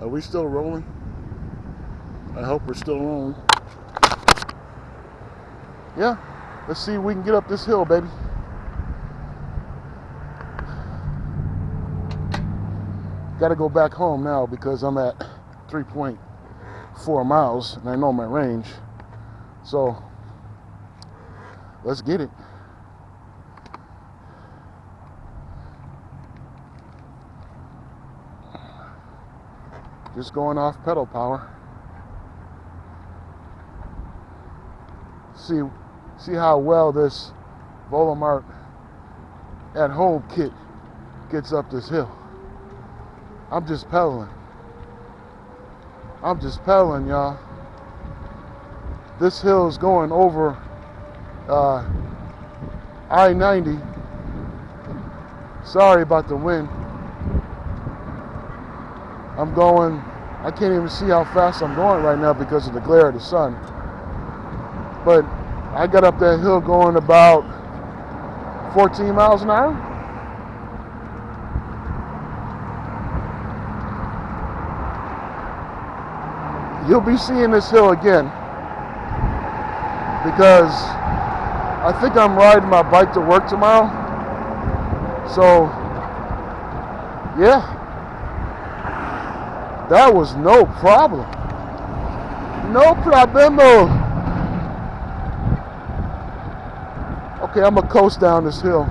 Are we still rolling? I hope we're still rolling. Yeah, let's see if we can get up this hill, baby. Got to go back home now because I'm at 3.4 miles and I know my range. So let's get it. Just going off pedal power. See how well this Voilamart at home kit gets up this hill. I'm just pedaling. I'm just pedaling, y'all. This hill is going over I-90. Sorry about the wind. I'm going, I can't even see how fast I'm going right now because of the glare of the sun. But I got up that hill going about 14 miles an hour. You'll be seeing this hill again because I think I'm riding my bike to work tomorrow. So, yeah. That was no problem. No problemo. Okay, I'm gonna coast down this hill.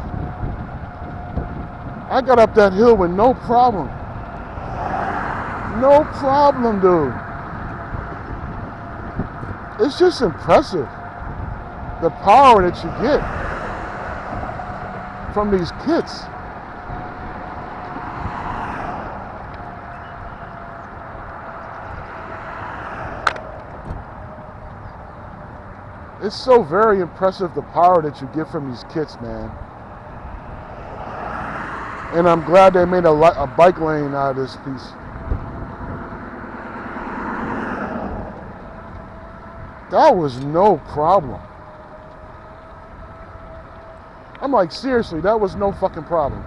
I got up that hill with no problem. No problem, dude. It's just impressive. The power that you get from these kits. It's so very impressive, the power that you get from these kits, man. And I'm glad they made a bike lane out of this piece. That was no problem. I'm like, seriously, that was no fucking problem.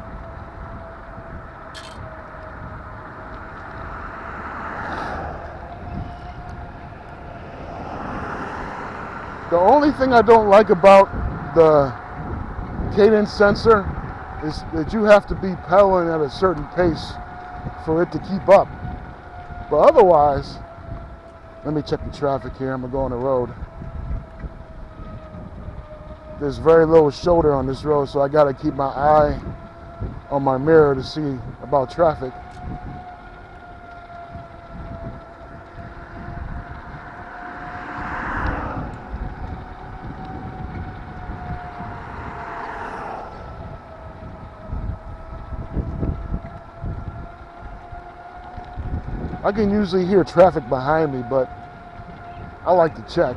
The only thing I don't like about the cadence sensor is that you have to be pedaling at a certain pace for it to keep up. But otherwise, let me check the traffic here. I'm gonna go on the road. There's very little shoulder on this road, so I gotta keep my eye on my mirror to see about traffic. I can usually hear traffic behind me, but I like to check.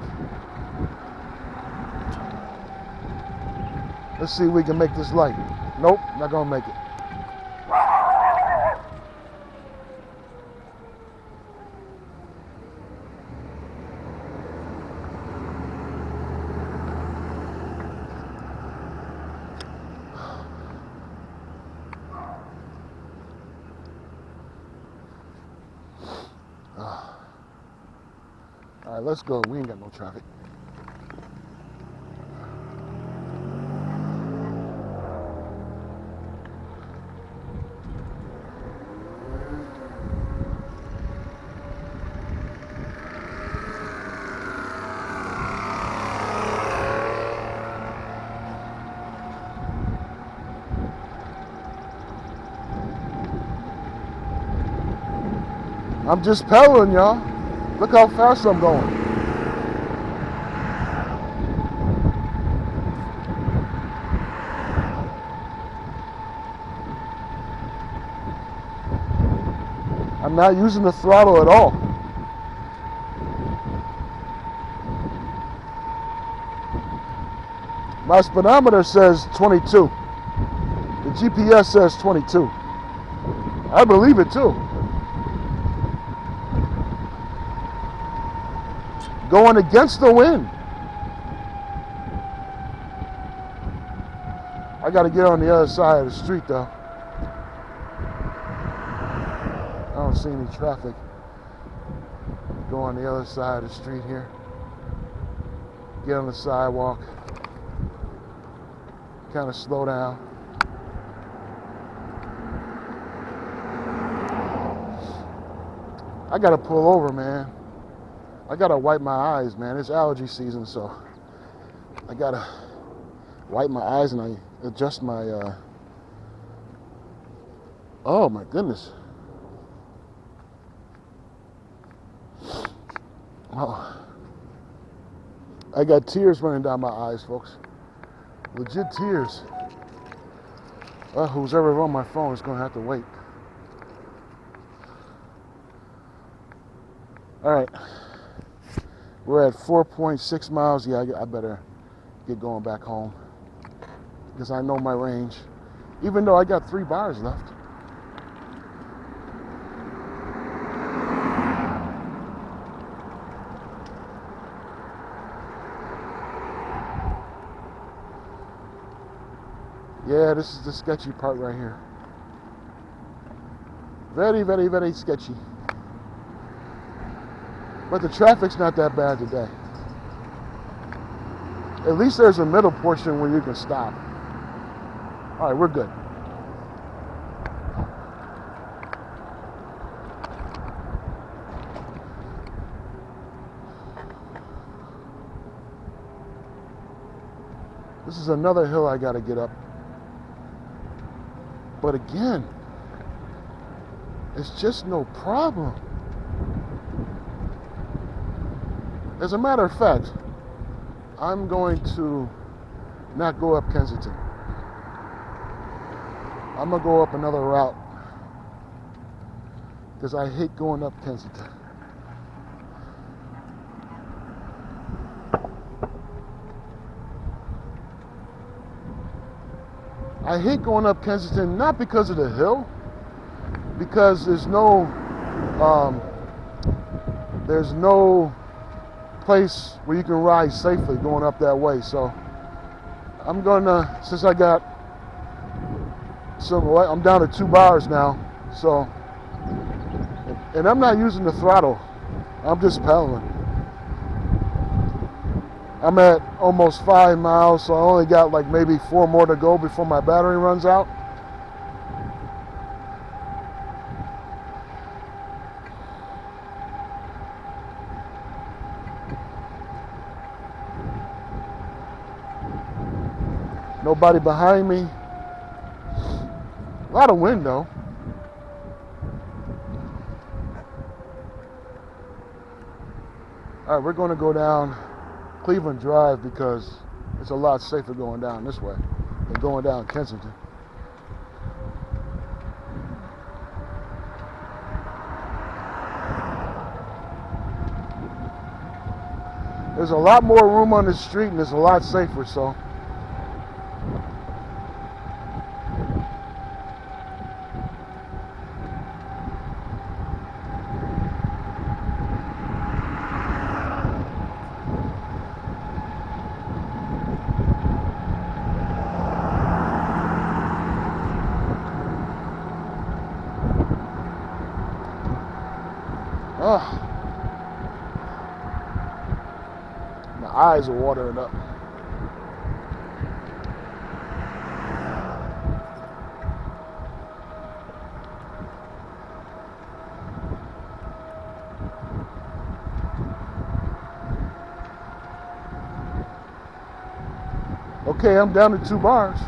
Let's see if we can make this light. Nope, not gonna make it. All right, let's go. We ain't got no traffic. I'm just pedaling, y'all. Look how fast I'm going. I'm not using the throttle at all. My speedometer says 22. The GPS says 22. I believe it too. Going against the wind. I got to get on the other side of the street though. I don't see any traffic. Go on the other side of the street here. Get on the sidewalk. Kind of slow down. I gotta pull over, man. I gotta wipe my eyes, man. It's allergy season, so I gotta wipe my eyes and I adjust my, oh my goodness. Oh. I got tears running down my eyes, folks. Legit tears. Who's ever on my phone is gonna have to wait. All right. We're at 4.6 miles. Yeah, I better get going back home because I know my range. Even though I got 3 bars left. Yeah, this is the sketchy part right here. Very, very, very sketchy. But the traffic's not that bad today. At least there's a middle portion where you can stop. All right, we're good. This is another hill I gotta get up. But again, it's just no problem. As a matter of fact, I'm going to not go up Kensington. I'm gonna go up another route because I hate going up Kensington. I hate going up Kensington not because of the hill, because there's no place where you can ride safely going up that way. So I'm gonna, since I got I'm down to 2 bars now, so, and I'm not using the throttle, I'm just pedaling. I'm at almost 5 miles, so I only got like maybe 4 more to go before my battery runs out. Nobody behind me. A lot of wind though. All right, we're going to go down Cleveland Drive because it's a lot safer going down this way than going down Kensington. There's a lot more room on the street and it's a lot safer, so. My eyes are watering up. Okay, I'm down to 2 bars.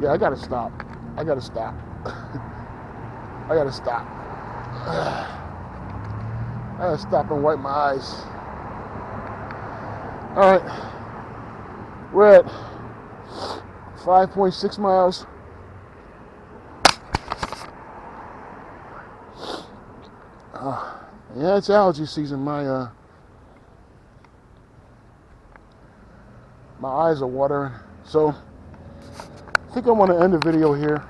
Okay, I gotta stop. I gotta stop. I gotta stop. I gotta stop and wipe my eyes. Alright. We're at 5.6 miles. Yeah, it's allergy season. My eyes are watering. So I think I want to end the video here.